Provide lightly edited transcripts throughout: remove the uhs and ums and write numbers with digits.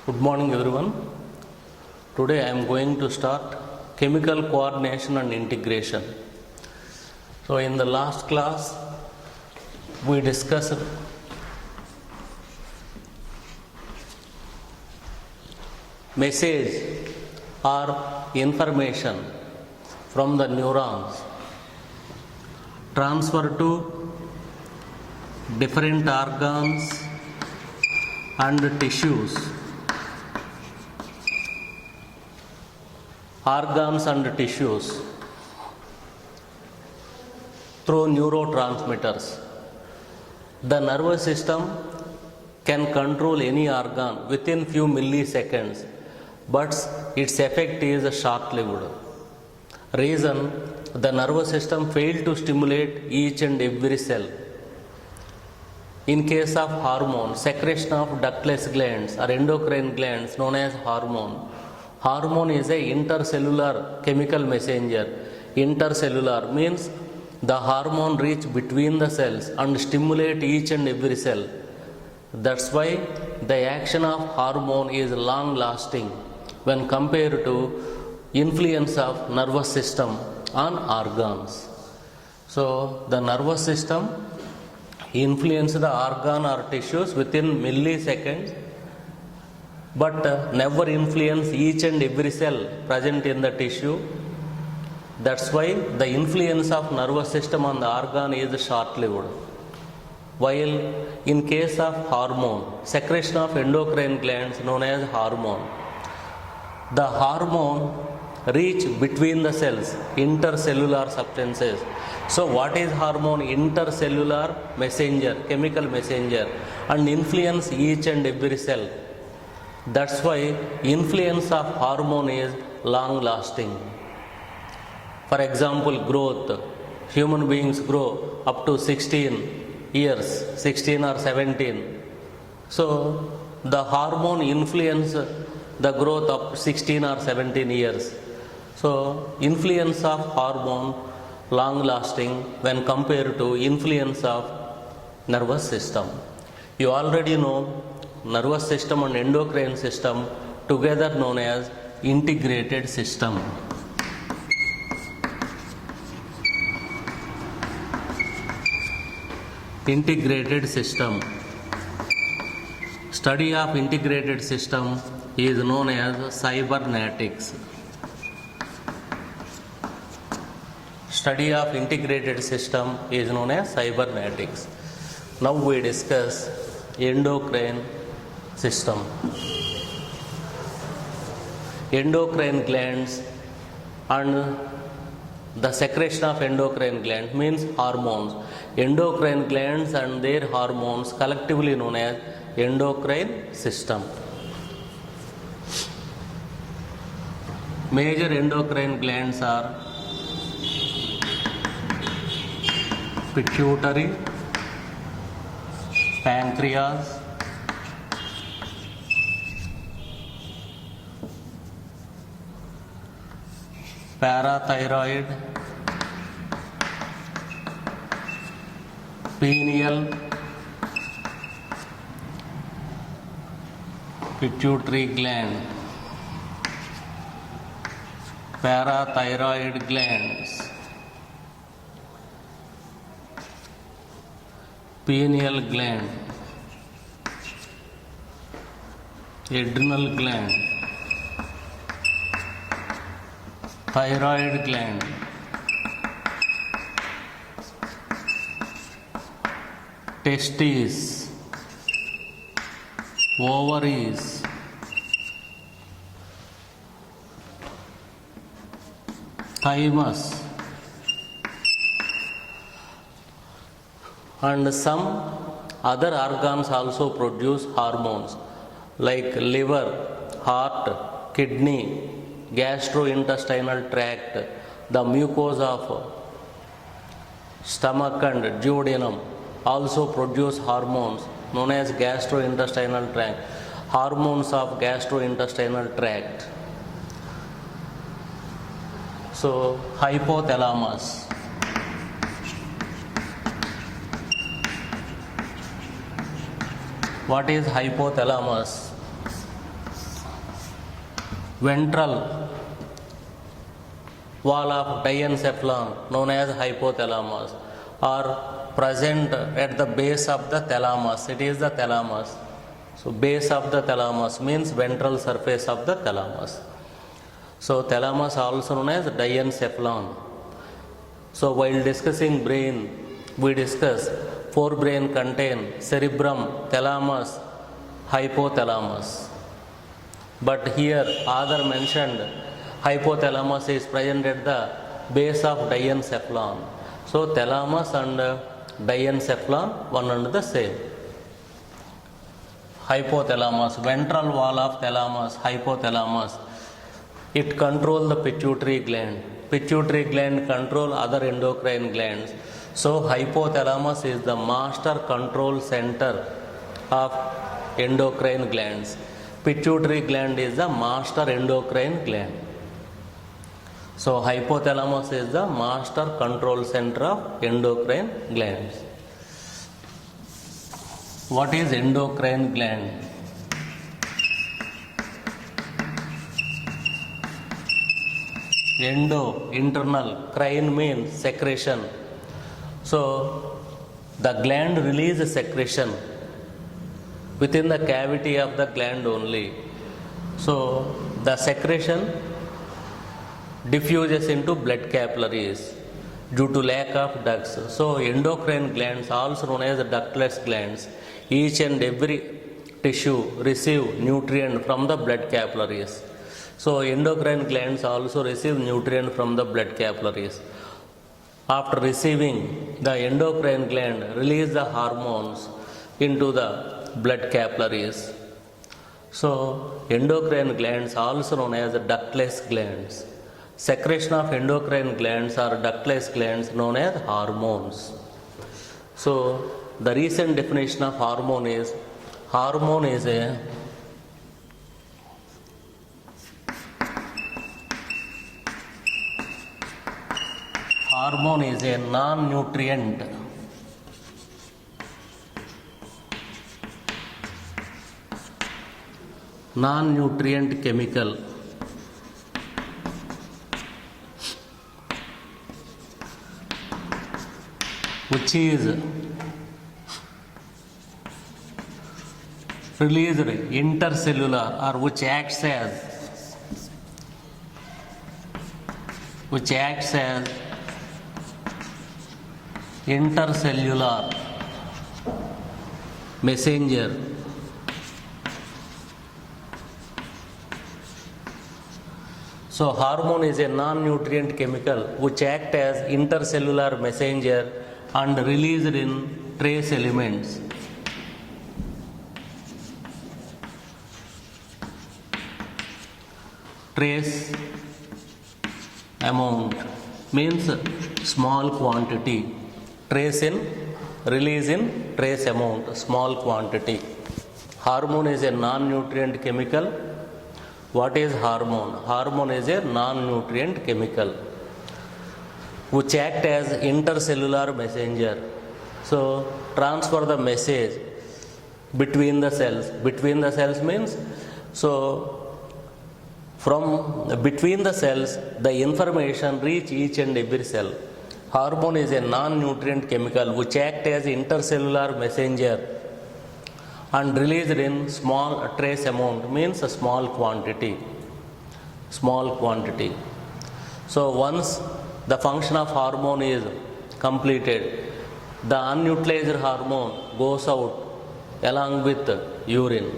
Good morning everyone. Today I am going to start chemical coordination and integration. So in the last class we discussed message or information from the neurons transfer to different organs and tissues. Organs and tissues through neurotransmitters. The nervous system can control any organ within few milliseconds, but its effect is short-lived. Reason: the nervous system failed to stimulate each and every cell. In case of hormone, secretion of ductless glands or endocrine glands known as hormone. Hormone is a intercellular chemical messenger. Intercellular means the hormone reach between the cells and stimulate each and every cell. That's why the action of hormone is long lasting when compared to influence of nervous system on organs. So the nervous system influence the organ or tissues within milliseconds, but never influence each and every cell present in the tissue. That's why the influence of nervous system on the organ is short-lived. While in case of hormone, secretion of endocrine glands known as hormone, the hormone reach between the cells, intercellular substances. So what is hormone? Intercellular messenger, chemical messenger, and influence each and every cell. That's why influence of hormone is long lasting. For example, growth. Human beings grow up to 16 years, 16 or 17. So the hormone influence the growth of 16 or 17 years. So influence of hormone long lasting when compared to influence of nervous system. You already know nervous system and endocrine system together known as integrated system. Integrated system. Study of integrated system is known as cybernetics. Study of integrated system is known as cybernetics. Now we discuss endocrine system. Endocrine glands and the secretion of endocrine glands means hormones. Endocrine glands and their hormones collectively known as endocrine system. Major endocrine glands are pituitary, pancreas, parathyroid, pineal, pituitary gland, parathyroid glands, pineal gland, adrenal gland, thyroid gland, testes, ovaries, thymus, and some other organs also produce hormones like liver, heart, kidney, gastrointestinal tract, the mucosa of stomach and duodenum also produce hormones known as gastrointestinal tract, hormones of gastrointestinal tract. So hypothalamus, what is hypothalamus? ventral wall of diencephalon known as hypothalamus are present at the base of the thalamus. It is the thalamus. So base of the thalamus means ventral surface of the thalamus. So thalamus also known as diencephalon. So while discussing brain, we discuss forebrain contain cerebrum, thalamus, hypothalamus. But here other mentioned hypothalamus is present at the base of diencephalon. So thalamus and diencephalon one and the same. Hypothalamus, ventral wall of thalamus, hypothalamus. It controls the pituitary gland. Pituitary gland control other endocrine glands. So hypothalamus is the master control center of endocrine glands. Pituitary gland is the master endocrine gland. So hypothalamus is the master control center of endocrine glands. What is endocrine gland? Endo, internal, crine means secretion. So the gland releases secretion within the cavity of the gland only. So the secretion diffuses into blood capillaries due to lack of ducts. So endocrine glands, also known as ductless glands, each and every tissue receive nutrient from the blood capillaries. So endocrine glands also receive nutrient from the blood capillaries. After receiving, the endocrine gland release the hormones into the blood capillaries. So endocrine glands also known as ductless glands. Secretion of endocrine glands or ductless glands known as hormones. So the recent definition of hormone is a non-nutrient chemical which is released intercellular or which acts as intercellular messenger. So hormone is a non-nutrient chemical which acts as intercellular messenger and released in trace elements. Trace amount means small quantity. Trace in, release in trace amount, small quantity. Hormone is a non-nutrient chemical. What is hormone? Hormone is a non-nutrient chemical which act as intercellular messenger. So transfer the message between the cells. Between the cells means, so from between the cells, the information reach each and every cell. Hormone is a non-nutrient chemical which act as intercellular messenger and released in small trace amount means a small quantity. So once the function of hormone is completed, the unutilized hormone goes out along with urine.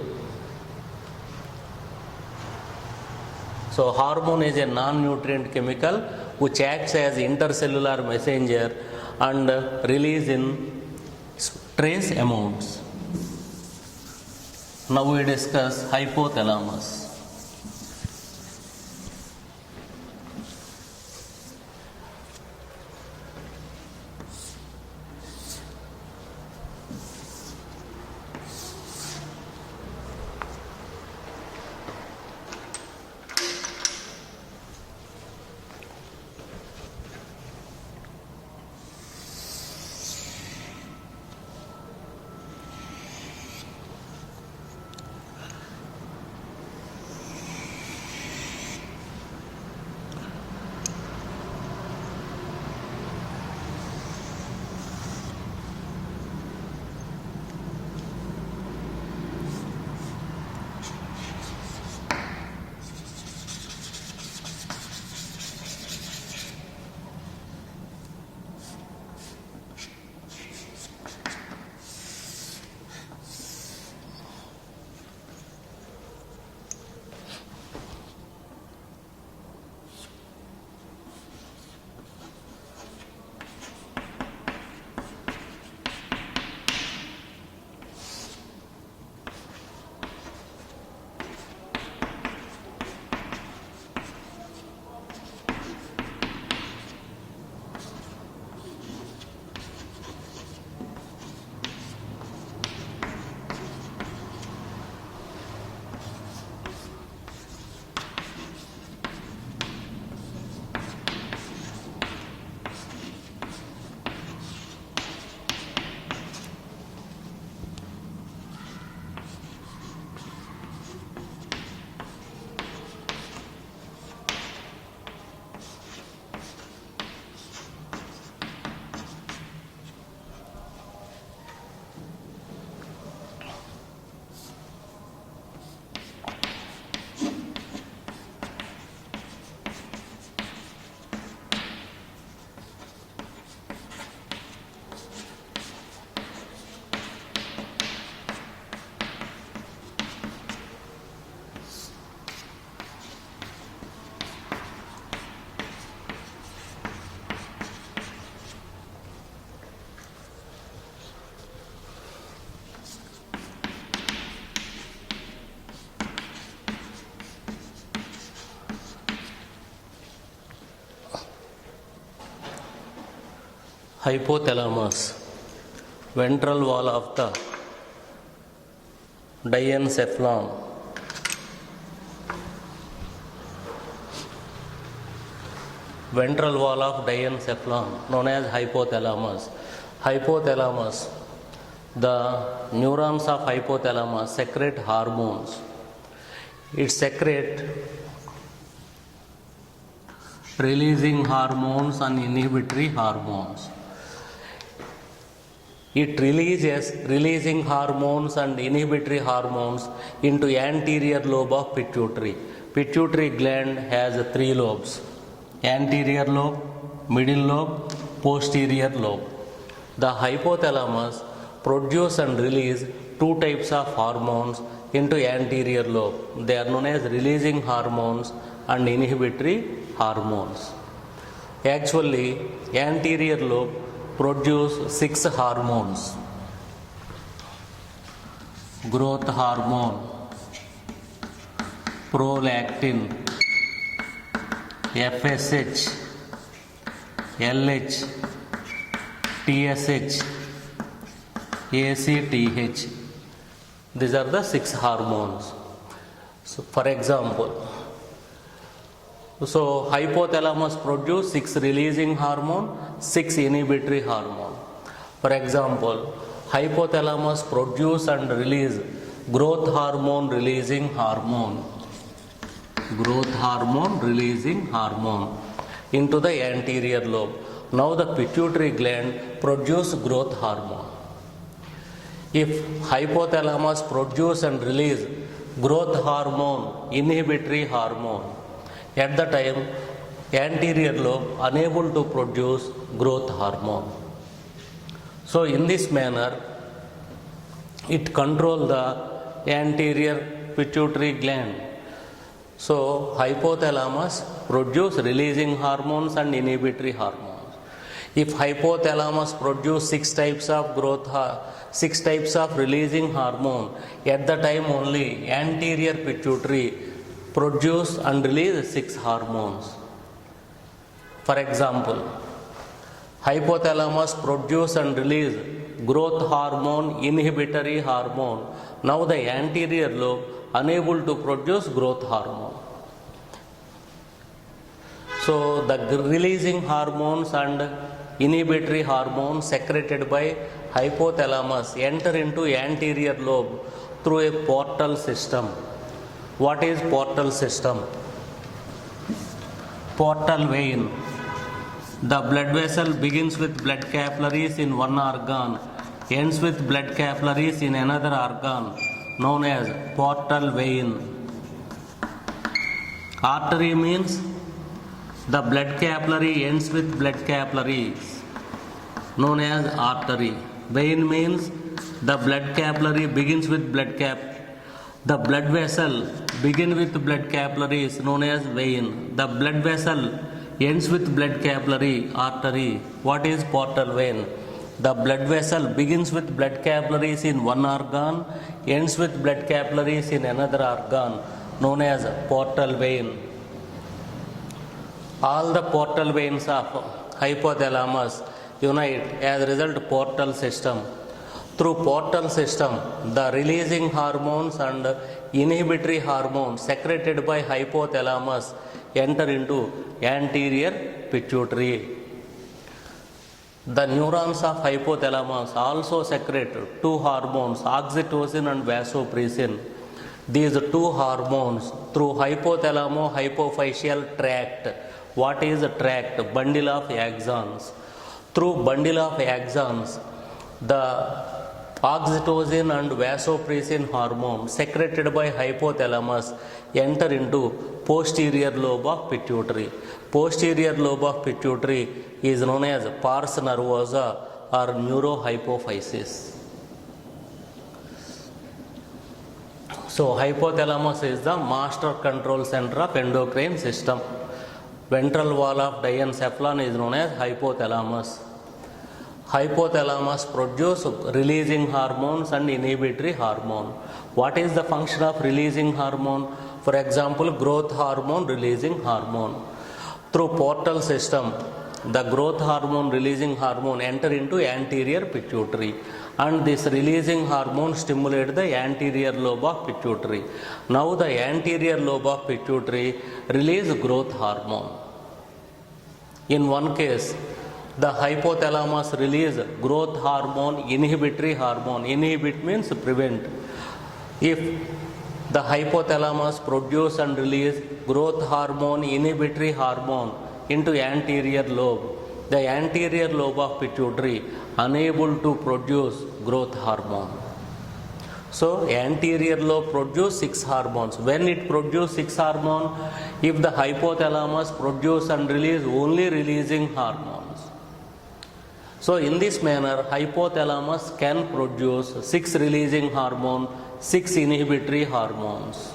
So hormone is a non-nutrient chemical which acts as intercellular messenger and release in trace amounts. Now we discuss hypothalamus. hypothalamus, ventral wall of the diencephalon, ventral wall of diencephalon known as hypothalamus. Hypothalamus, the neurons of hypothalamus secrete hormones. It secrete releasing hormones and inhibitory hormones. It releases releasing hormones and inhibitory hormones into anterior lobe of pituitary. Pituitary gland has 3 lobes: anterior lobe, middle lobe, posterior lobe. The hypothalamus produce and release 2 types of hormones into anterior lobe. They are known as releasing hormones and inhibitory hormones. Actually, anterior lobe produce 6 hormones: growth hormone, prolactin, FSH, LH, TSH, ACTH. These are the 6 hormones. So, for example, hypothalamus produce 6 releasing hormone, 6 inhibitory hormone. For example, hypothalamus produce and release growth hormone releasing hormone into the anterior lobe. Now the pituitary gland produce growth hormone. If hypothalamus produce and release growth hormone, inhibitory hormone, at the time anterior lobe unable to produce growth hormone. So in this manner it control the anterior pituitary gland. So hypothalamus produce releasing hormones and inhibitory hormones. If hypothalamus produce 6 types of 6 types of releasing hormone, at the time only anterior pituitary produce and release 6 hormones. For example, hypothalamus produce and release growth hormone, inhibitory hormone. Now the anterior lobe unable to produce growth hormone. So the releasing hormones and inhibitory hormones secreted by hypothalamus enter into anterior lobe through a portal system. What is portal system? Portal vein. The blood vessel begins with blood capillaries in one organ, ends with blood capillaries in another organ, known as portal vein. Artery means the blood capillary ends with blood capillaries, known as artery. Vein means the blood capillary begins with the blood vessel begin with blood capillaries, known as vein. The blood vessel ends with blood capillary, artery. What is portal vein? The blood vessel begins with blood capillaries in one organ, ends with blood capillaries in another organ, known as portal vein. All the portal veins of hypothalamus unite as a result portal system. Through portal system, the releasing hormones and inhibitory hormones secreted by hypothalamus enter into anterior pituitary. The neurons of hypothalamus also secrete 2 hormones, oxytocin and vasopressin. These 2 hormones through hypothalamo-hypophyseal tract. What is a tract? Bundle of axons. Through bundle of axons, the oxytocin and vasopressin hormone secreted by hypothalamus enter into posterior lobe of pituitary. Posterior lobe of pituitary is known as pars nervosa or neurohypophysis. So hypothalamus is the master control center of endocrine system. Ventral wall of diencephalon is known as hypothalamus. Hypothalamus produce releasing hormones and inhibitory hormone. What is the function of releasing hormone? For example, growth hormone releasing hormone. Through portal system, the growth hormone releasing hormone enter into anterior pituitary, and this releasing hormone stimulate the anterior lobe of pituitary. Now the anterior lobe of pituitary release growth hormone. In one case, the hypothalamus release growth hormone, inhibitory hormone. Inhibit means prevent. If the hypothalamus produce and release growth hormone, inhibitory hormone into anterior lobe, the anterior lobe of pituitary unable to produce growth hormone. So anterior lobe produce 6 hormones. When it produce 6 hormone, if the hypothalamus produce and release only releasing hormones. So in this manner, hypothalamus can produce 6 releasing hormone, 6 inhibitory hormones.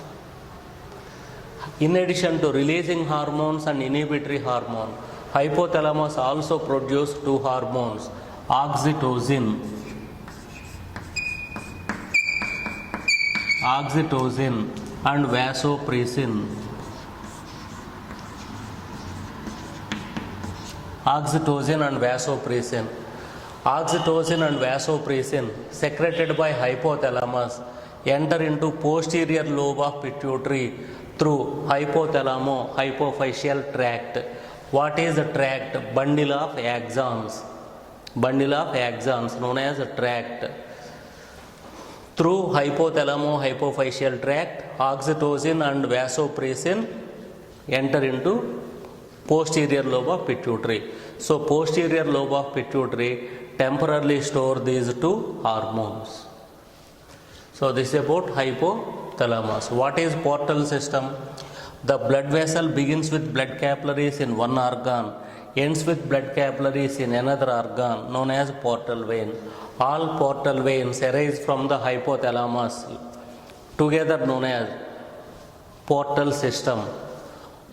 In addition to releasing hormones and inhibitory hormone, hypothalamus also produce 2 hormones, oxytocin and vasopressin. Oxytocin and vasopressin. Oxytocin and vasopressin secreted by hypothalamus enter into posterior lobe of pituitary through hypothalamo-hypophyseal tract. What is the tract? Bundle of axons. Bundle of axons known as a tract. Through hypothalamo-hypophyseal tract, oxytocin and vasopressin enter into posterior lobe of pituitary. So posterior lobe of pituitary temporarily store these 2 hormones. So this is about hypothalamus. What is portal system? The blood vessel begins with blood capillaries in one organ, ends with blood capillaries in another organ known as portal vein. All portal veins arise from the hypothalamus, together known as portal system.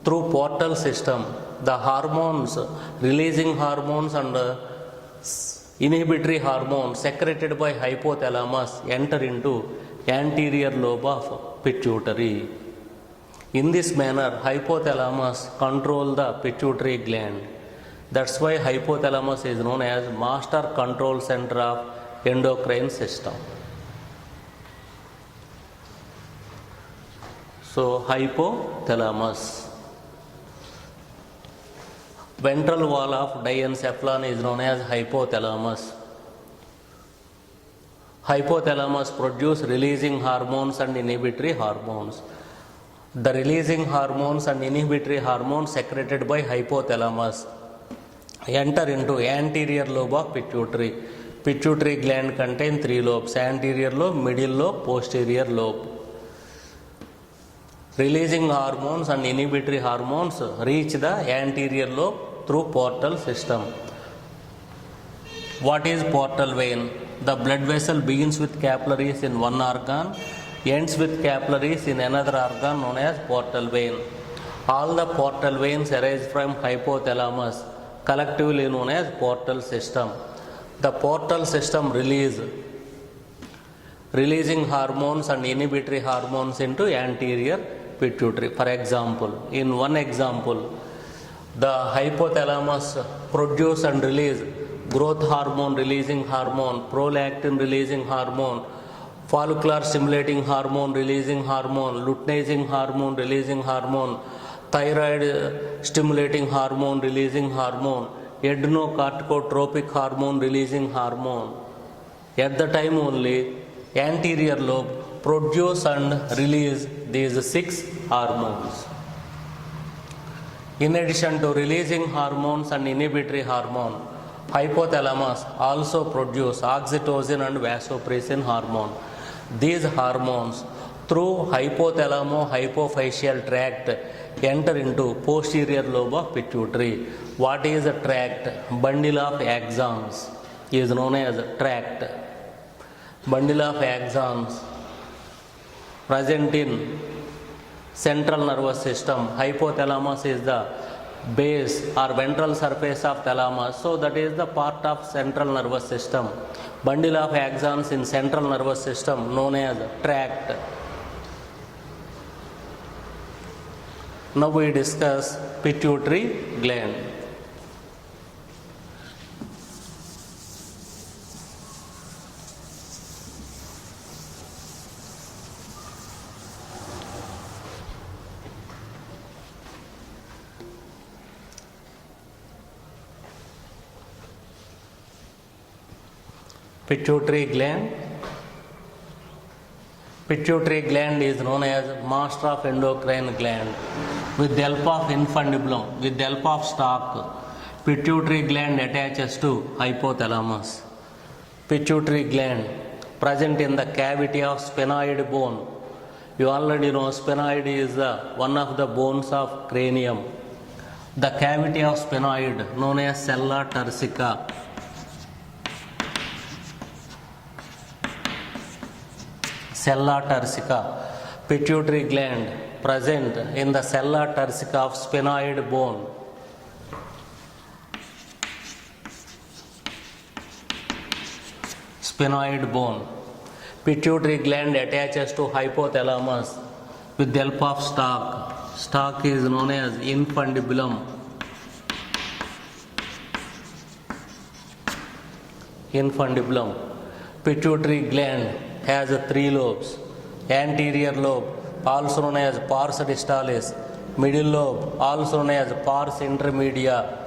Through portal system, the hormones, releasing hormones and inhibitory hormones secreted by hypothalamus enter into anterior lobe of pituitary. In this manner, hypothalamus control the pituitary gland. That's why hypothalamus is known as master control center of endocrine system. So hypothalamus. Ventral wall of diencephalon is known as hypothalamus. Hypothalamus produce releasing hormones and inhibitory hormones. The releasing hormones and inhibitory hormones secreted by hypothalamus enter into anterior lobe of pituitary. Pituitary gland contains 3 lobes: anterior lobe, middle lobe, posterior lobe. Releasing hormones and inhibitory hormones reach the anterior lobe through portal system. What is portal vein? The blood vessel begins with capillaries in one organ, ends with capillaries in another organ known as portal vein. All the portal veins arise from hypothalamus, collectively known as portal system. The portal system releasing hormones and inhibitory hormones into anterior pituitary. For example, in one example, the hypothalamus produce and release growth hormone releasing hormone, prolactin releasing hormone, follicular stimulating hormone releasing hormone, luteinizing hormone releasing hormone, thyroid stimulating hormone releasing hormone, adrenocorticotropic hormone releasing hormone. At the time only, anterior lobe produce and release these 6 hormones. In addition to releasing hormones and inhibitory hormone, hypothalamus also produce oxytocin and vasopressin hormone. These hormones through hypothalamo-hypophyseal tract enter into posterior lobe of pituitary. What is a tract? Bundle of axons is known as tract. Bundle of axons present in central nervous system. Hypothalamus is the base or ventral surface of thalamus, so that is the part of central nervous system. Bundle of axons in central nervous system known as tract. Now we discuss pituitary gland. Pituitary gland. Pituitary gland is known as master of endocrine gland. With the help of infundibulum, with the help of stalk, pituitary gland attaches to hypothalamus. Pituitary gland present in the cavity of sphenoid bone. You already know sphenoid is one of the bones of cranium. The cavity of sphenoid known as sella turcica. Sella turcica. Pituitary gland present in the sella turcica of sphenoid bone. Sphenoid bone. Pituitary gland attaches to hypothalamus with the help of stalk. Stalk is known as infundibulum. Infundibulum. Pituitary gland has 3 lobes. Anterior lobe, also known as pars distalis. Middle lobe, also known as pars intermedia.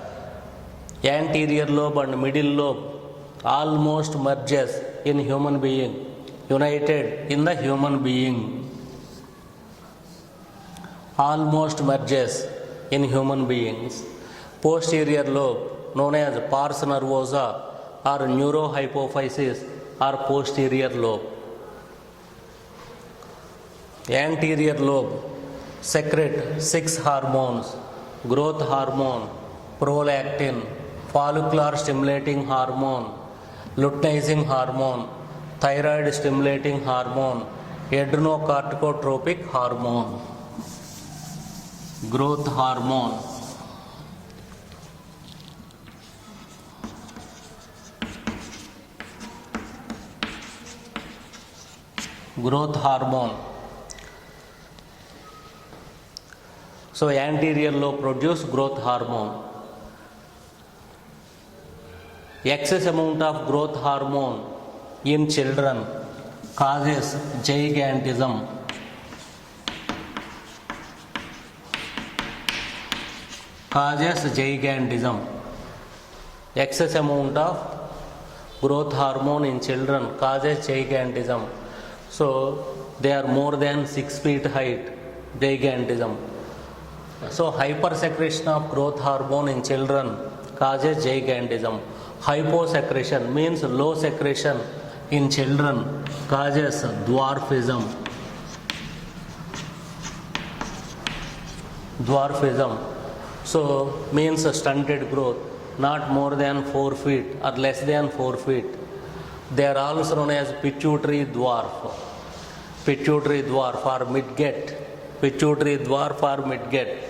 Anterior lobe and middle lobe almost merges in human being, united in the human being. Almost merges in human beings. Posterior lobe known as pars nervosa or neurohypophysis or posterior lobe. Anterior lobe secrete 6 hormones: growth hormone, prolactin, follicular stimulating hormone, luteinizing hormone, thyroid stimulating hormone, adrenocorticotropic hormone. Growth hormone, growth hormone. So anterior lobe produce growth hormone. Excess amount of growth hormone in children causes gigantism. Causes gigantism. Excess amount of growth hormone in children causes gigantism. So they are more than 6 feet height. Gigantism. So hypersecretion of growth hormone in children causes gigantism. Hyposecretion means low secretion in children causes dwarfism. Dwarfism. So means stunted growth, not more than 4 feet or less than 4 feet. They are also known as pituitary dwarf. Pituitary dwarf or midget. Pituitary dwarf or midget.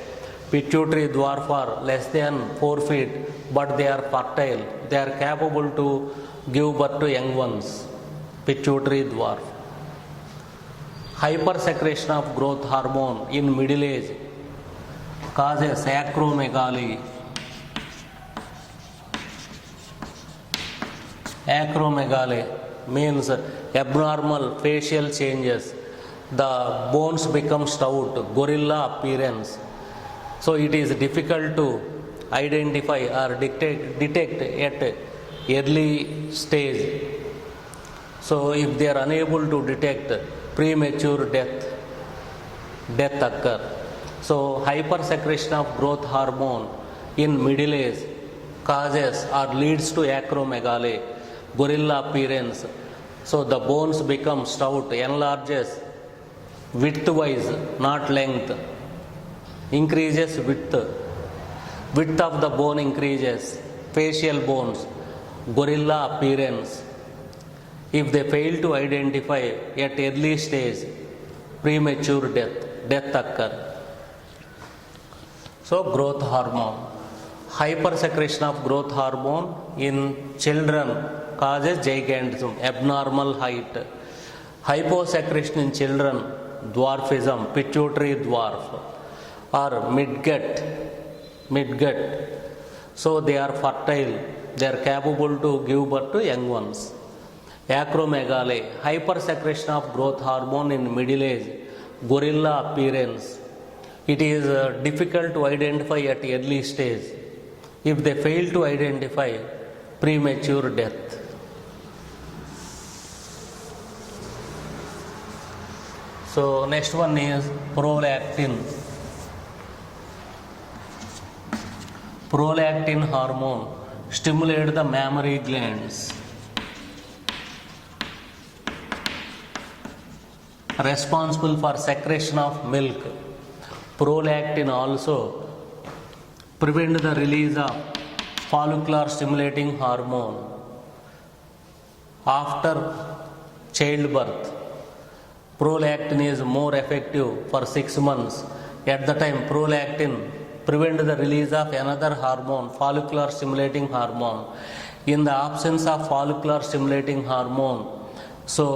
Pituitary dwarf are less than 4 feet, but they are fertile. They are capable to give birth to young ones. Pituitary dwarf. Hypersecretion of growth hormone in middle age causes acromegaly. Acromegaly means abnormal facial changes. The bones become stout, gorilla appearance. So it is difficult to identify or detect at early stage. So if they are unable to detect, premature death occur. So hypersecretion of growth hormone in middle age causes or leads to acromegaly, gorilla appearance. So the bones become stout, enlarges width-wise, not length. Increases width. Width of the bone increases. Facial bones, gorilla appearance. If they fail to identify at early stage, premature death occur. So growth hormone. Hypersecretion of growth hormone in children causes gigantism, abnormal height. Hyposecretion in children, dwarfism, pituitary dwarf or midget. So they are fertile, they are capable to give birth to young ones. Acromegaly, hypersecretion of growth hormone in middle age, gorilla appearance. It is difficult to identify at early stage. If they fail to identify, premature death. So next one is prolactin. Prolactin hormone stimulates the mammary glands, responsible for secretion of milk. Prolactin also prevent the release of follicular stimulating hormone after childbirth. Prolactin is more effective for 6 months. At the time, prolactin prevent the release of another hormone, follicular stimulating hormone. In the absence of follicular stimulating hormone, so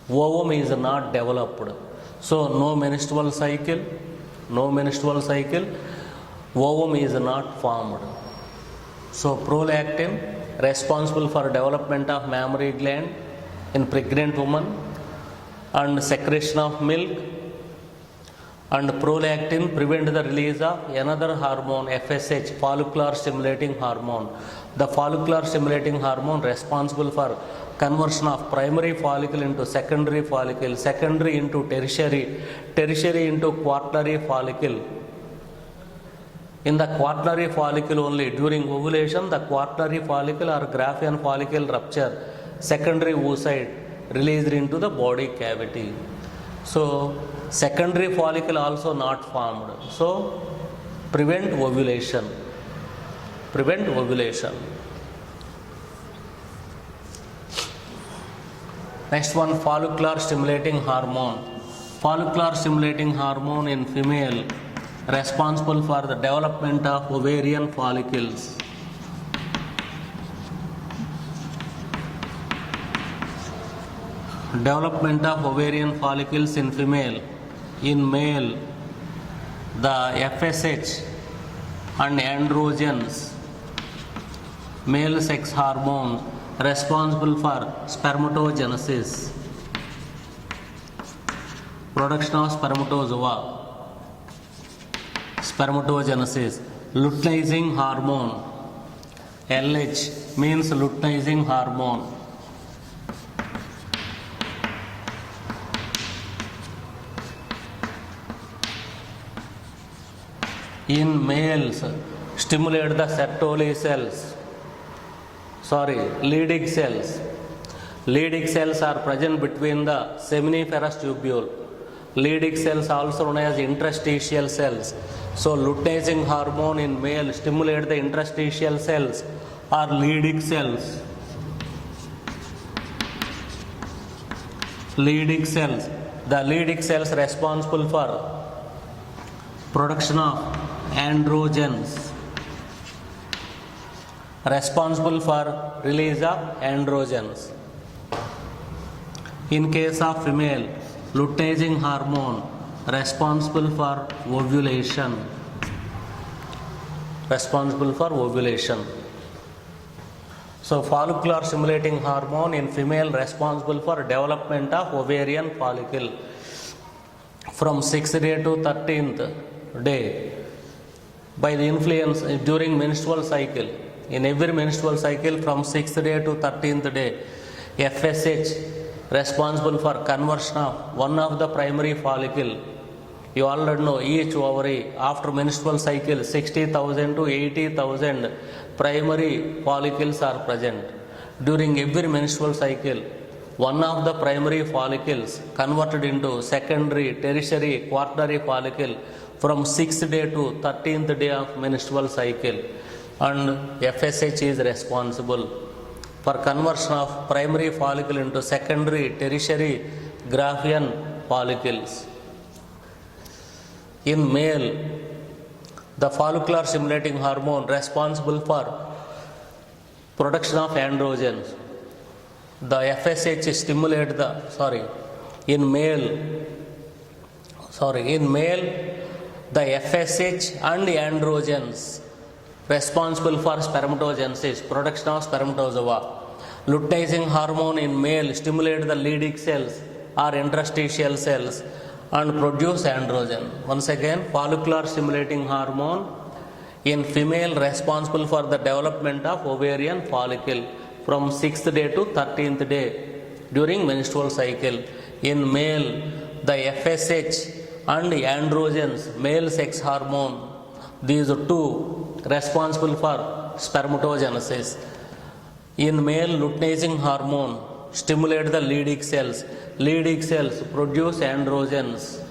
ovum is not developed. So no menstrual cycle, ovum is not formed. So prolactin responsible for development of mammary gland in pregnant woman and secretion of milk, and prolactin prevent the release of another hormone, FSH, follicular stimulating hormone. The follicular stimulating hormone responsible for conversion of primary follicle into secondary follicle, secondary into tertiary, tertiary into quaternary follicle. In the quaternary follicle only, during ovulation, the quaternary follicle or Graafian follicle rupture, secondary oocyte released into the body cavity. So secondary follicle also not formed. So prevent ovulation. Next one, follicular stimulating hormone. Follicular stimulating hormone in female responsible for the development of ovarian follicles. Development of ovarian follicles in female. In male, the FSH and androgens, male sex hormone responsible for spermatogenesis, production of spermatozoa, spermatogenesis. Luteinizing hormone, LH means luteinizing hormone. In males, stimulate the Sertoli cells, Leydig cells. Leydig cells are present between the seminiferous tubule. Leydig cells also known as interstitial cells. So luteinizing hormone in male stimulate the interstitial cells or Leydig cells. Leydig cells. The Leydig cells responsible for production of androgens, responsible for release of androgens. In case of female, luteinizing hormone responsible for ovulation. So follicular stimulating hormone in female responsible for development of ovarian follicle from 6th day to 13th day by the influence during menstrual cycle. In every menstrual cycle from 6th day to 13th day, FSH responsible for conversion of one of the primary follicle. You already know each ovary after menstrual cycle 60,000 to 80,000 primary follicles are present. During every menstrual cycle, one of the primary follicles converted into secondary, tertiary, quaternary follicle from 6th day to 13th day of menstrual cycle, and FSH is responsible for conversion of primary follicle into secondary, tertiary, Graafian follicles. In male, the follicular stimulating hormone responsible for production of androgens. The FSH stimulate in male, the FSH and androgens responsible for spermatogenesis, production of spermatozoa. Luteinizing hormone in male stimulate the Leydig cells or interstitial cells and produce androgen. Once again, follicular stimulating hormone in female responsible for the development of ovarian follicle from 6th day to 13th day during menstrual cycle. In male, the FSH and androgens, male sex hormone, these two responsible for spermatogenesis. In male, luteinizing hormone stimulate the Leydig cells. Leydig cells produce androgens.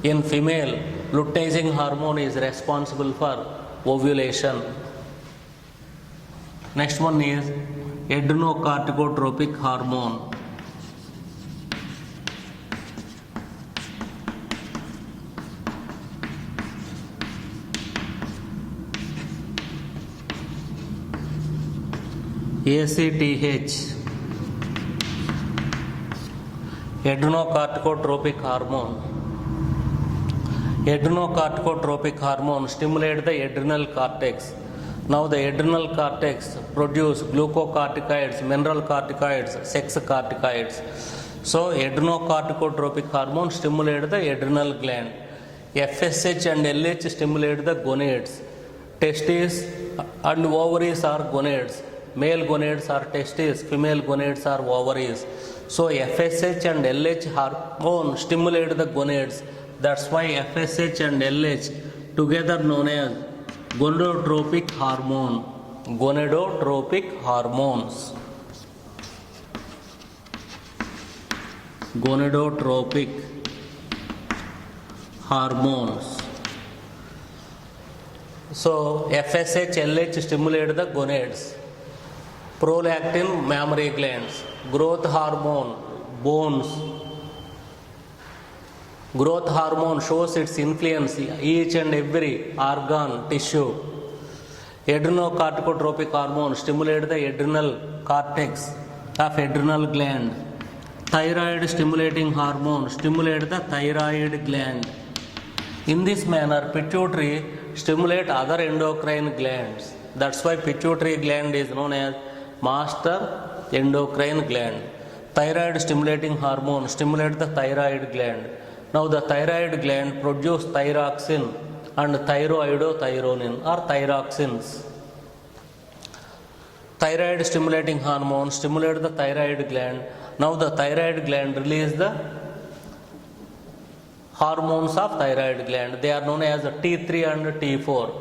In female, luteinizing hormone is responsible for ovulation. Next one is adrenocorticotropic hormone. ACTH, adrenocorticotropic hormone. Adrenocorticotropic hormone stimulate the adrenal cortex. Now the adrenal cortex produce glucocorticoids, mineral corticoids, sex corticoids. So adrenocorticotropic hormone stimulate the adrenal gland. FSH and LH stimulate the gonads. Testes and ovaries are gonads. Male gonads are testes, female gonads are ovaries. So FSH and LH hormone stimulate the gonads. That's why FSH and LH together known as gonadotropic hormone. Gonadotropic hormones. Gonadotropic hormones. So FSH, LH stimulate the gonads. Prolactin, mammary glands. Growth hormone, bones. Growth hormone shows its influence each and every organ, tissue. Adrenocorticotropic hormone stimulate the adrenal cortex of adrenal gland. Thyroid stimulating hormone stimulate the thyroid gland. In this manner, pituitary stimulate other endocrine glands. That's why pituitary gland is known as master endocrine gland. Thyroid stimulating hormone stimulate the thyroid gland. Now the thyroid gland produce thyroxine and thyroidothyronin or thyroxines. Thyroid stimulating hormone stimulate the thyroid gland. Now the thyroid gland release the hormones of thyroid gland. They are known as T3 and T4.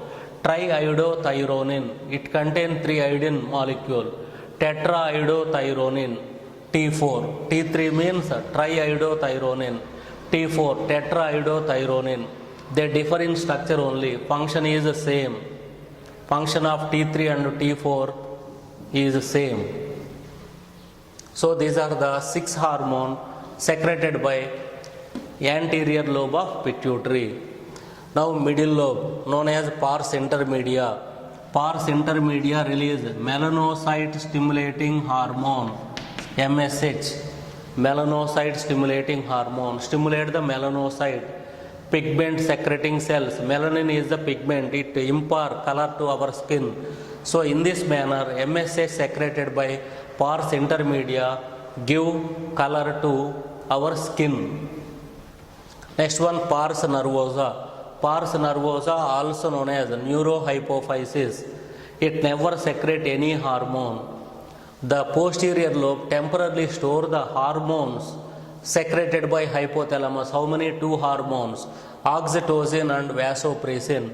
Triiodothyronin. It contains 3 iodine molecule. Tetraiodothyronin. T4. T3 means triiodothyronin. T4 tetraiodothyronin. They differ in structure only. Function is the same. Function of T3 and T4 is the same. So these are the 6 hormones secreted by anterior lobe of pituitary. Now middle lobe known as pars intermedia. Pars intermedia release melanocyte stimulating hormone, MSH. Melanocyte stimulating hormone stimulate the melanocyte pigment secreting cells. Melanin is the pigment, it impart color to our skin. So in this manner, MSH secreted by pars intermedia give color to our skin. Next one, pars nervosa. Pars nervosa, also known as neurohypophysis. It never secretes any hormone. The posterior lobe temporarily store the hormones secreted by hypothalamus. How many? 2 hormones, oxytocin and vasopressin.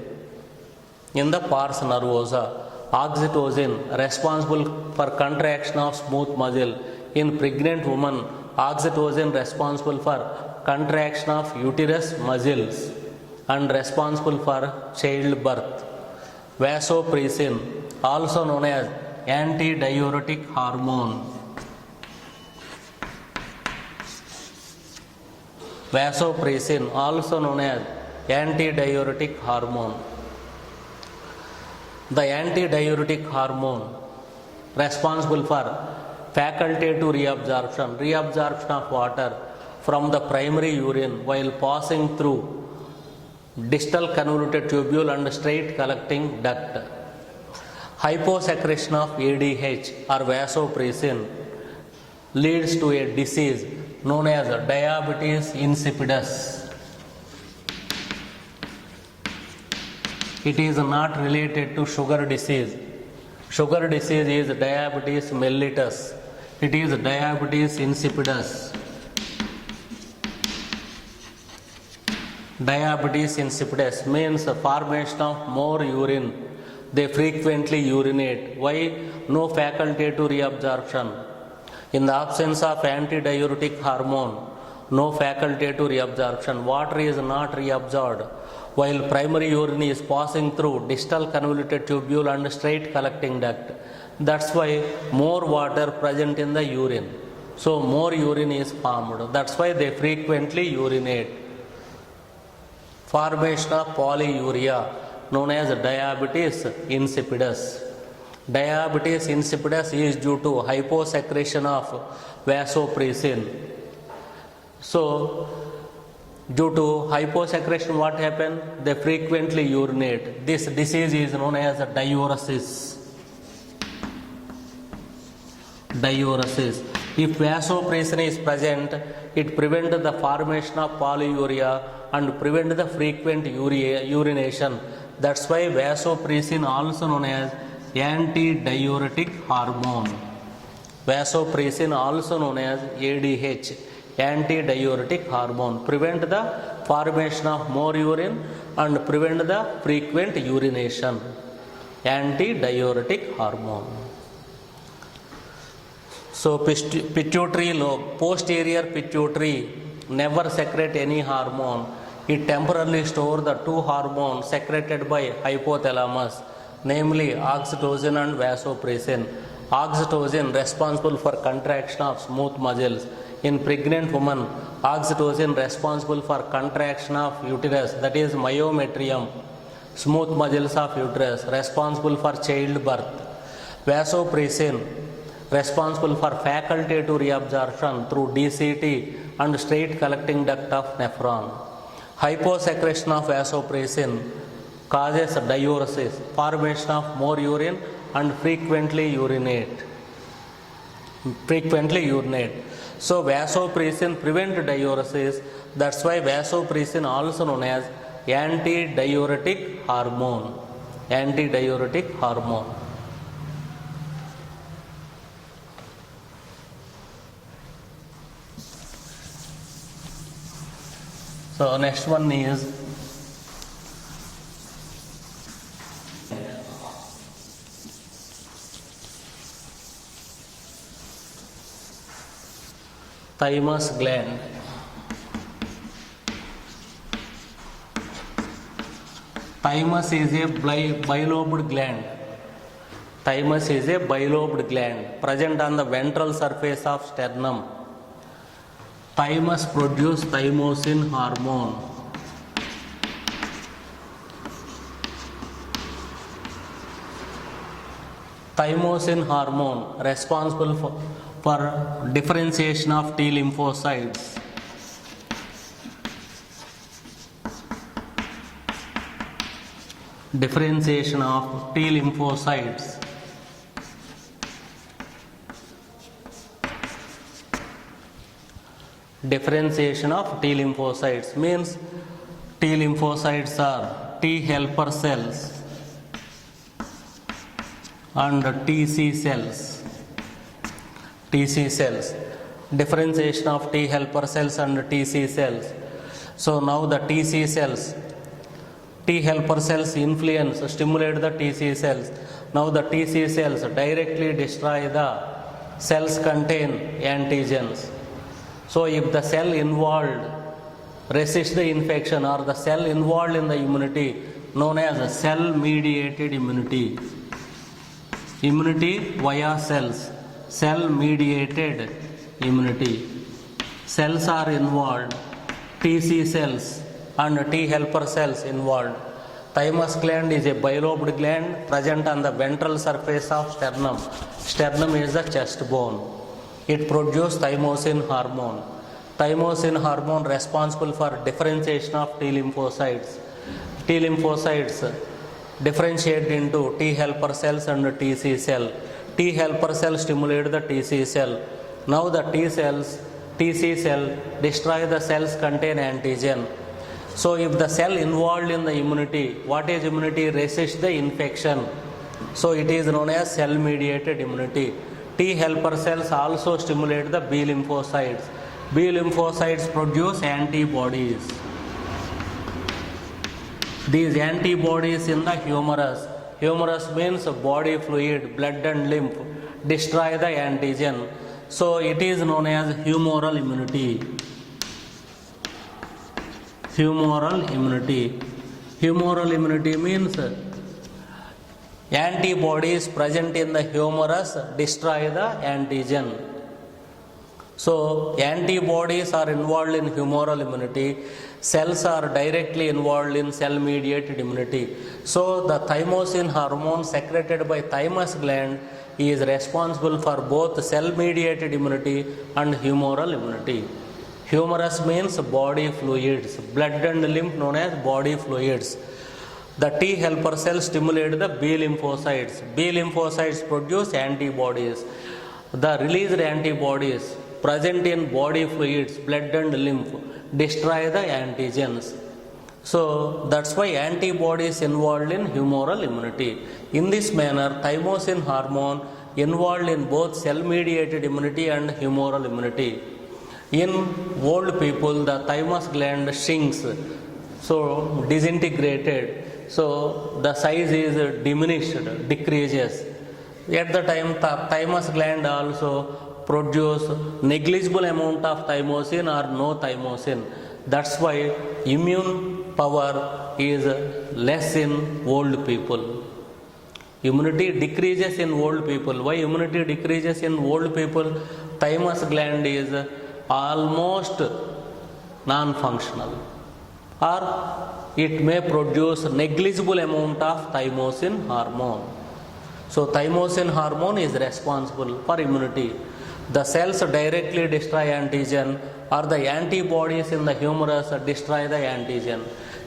In the pars nervosa, oxytocin responsible for contraction of smooth muscle. In pregnant woman, oxytocin responsible for contraction of uterus muscles and responsible for childbirth. Vasopressin, also known as antidiuretic hormone. Vasopressin, also known as antidiuretic hormone. The antidiuretic hormone responsible for facultative reabsorption of water from the primary urine while passing through distal convoluted tubule and straight collecting duct. Hyposecretion of ADH or vasopressin leads to a disease known as diabetes insipidus. It is not related to sugar disease. Sugar disease is diabetes mellitus. It is diabetes insipidus. Diabetes insipidus means formation of more urine. They frequently urinate. Why? No faculty to reabsorption. In the absence of antidiuretic hormone, no faculty to reabsorption. Water is not reabsorbed while primary urine is passing through distal convoluted tubule and straight collecting duct. That's why more water present in the urine. So more urine is formed. That's why they frequently urinate. Formation of polyuria known as diabetes insipidus. Diabetes insipidus is due to hyposecretion of vasopressin. So, due to hyposecretion, what happens? They frequently urinate. This disease is known as diuresis. Diuresis. If vasopressin is present, it prevents the formation of polyuria and prevents the frequent urination. That's why vasopressin also known as antidiuretic hormone. Vasopressin also known as ADH, antidiuretic hormone, prevent the formation of more urine and prevent the frequent urination. Antidiuretic hormone. So pituitary lobe, posterior pituitary never secrete any hormone. It temporarily stores the two hormones secreted by hypothalamus, namely oxytocin and vasopressin. Oxytocin responsible for contraction of smooth muscles. In pregnant woman, oxytocin responsible for contraction of uterus, that is myometrium, smooth muscles of uterus, responsible for childbirth. Vasopressin responsible for faculty to reabsorption through DCT and straight collecting duct of nephron. Hyposecretion of vasopressin causes diuresis, formation of more urine and frequently urinate. So vasopressin prevent diuresis. That's why vasopressin also known as antidiuretic hormone. Antidiuretic hormone. So next one is thymus gland. Thymus is a bilobed gland. Thymus is a bilobed gland present on the ventral surface of sternum. Thymus produces thymosin hormone. Thymosin hormone responsible for differentiation of T lymphocytes. Differentiation of T lymphocytes. Differentiation of T lymphocytes means T lymphocytes are T helper cells and TC cells. TC cells. Differentiation of T helper cells and TC cells. So now the TC cells, T helper cells influence, stimulate the TC cells. Now the TC cells directly destroy the cells contain antigens. So if the cell involved resists the infection or the cell involved in the immunity known as cell mediated immunity. Immunity via cells. Cell mediated immunity. Cells are involved, TC cells and T helper cells involved. Thymus gland is a bilobed gland present on the ventral surface of sternum. Sternum is the chest bone. It produces thymosin hormone. Thymosin hormone responsible for differentiation of T lymphocytes. T lymphocytes differentiate into T helper cells and TC cell. T helper cell stimulate the TC cell. Now the TC cell destroy the cells contain antigen. So if the cell involved in the immunity, what is immunity? Resist the infection. So it is known as cell mediated immunity. T helper cells also stimulate the B lymphocytes. B lymphocytes produce antibodies. These antibodies in the humerus. Humerus means body fluid, blood and lymph, destroy the antigen. So it is known as humoral immunity. Humoral immunity. Humoral immunity means antibodies present in the humerus destroy the antigen. So antibodies are involved in humoral immunity. Cells are directly involved in cell mediated immunity. So the thymosin hormone secreted by thymus gland is responsible for both cell mediated immunity and humoral immunity. Humerus means body fluids, blood and lymph known as body fluids. The T helper cells stimulate the B lymphocytes. B lymphocytes produce antibodies. The released antibodies present in body fluids, blood and lymph, destroy the antigens. So that's why antibodies involved in humoral immunity. In this manner, thymosin hormone involved in both cell mediated immunity and humoral immunity. In old people, the thymus gland shrinks, so disintegrated, so the size is diminished, decreases. At the time, the thymus gland also produce negligible amount of thymosin or no thymosin. That's why immune power is less in old people. Immunity decreases in old people. Why immunity decreases in old people? Thymus gland is almost non-functional, or it may produce negligible amount of thymosin hormone. So thymosin hormone is responsible for immunity. The cells directly destroy antigen, or the antibodies in the humerus destroy the antigen.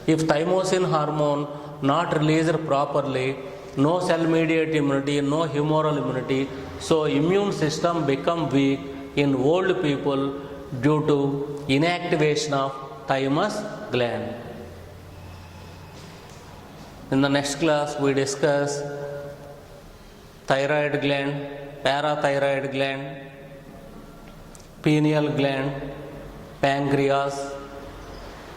If thymosin hormone not released properly, no cell mediated immunity, no humoral immunity, so immune system become weak in old people due to inactivation of thymus gland. In the next class we discuss thyroid gland, parathyroid gland, pineal gland, pancreas,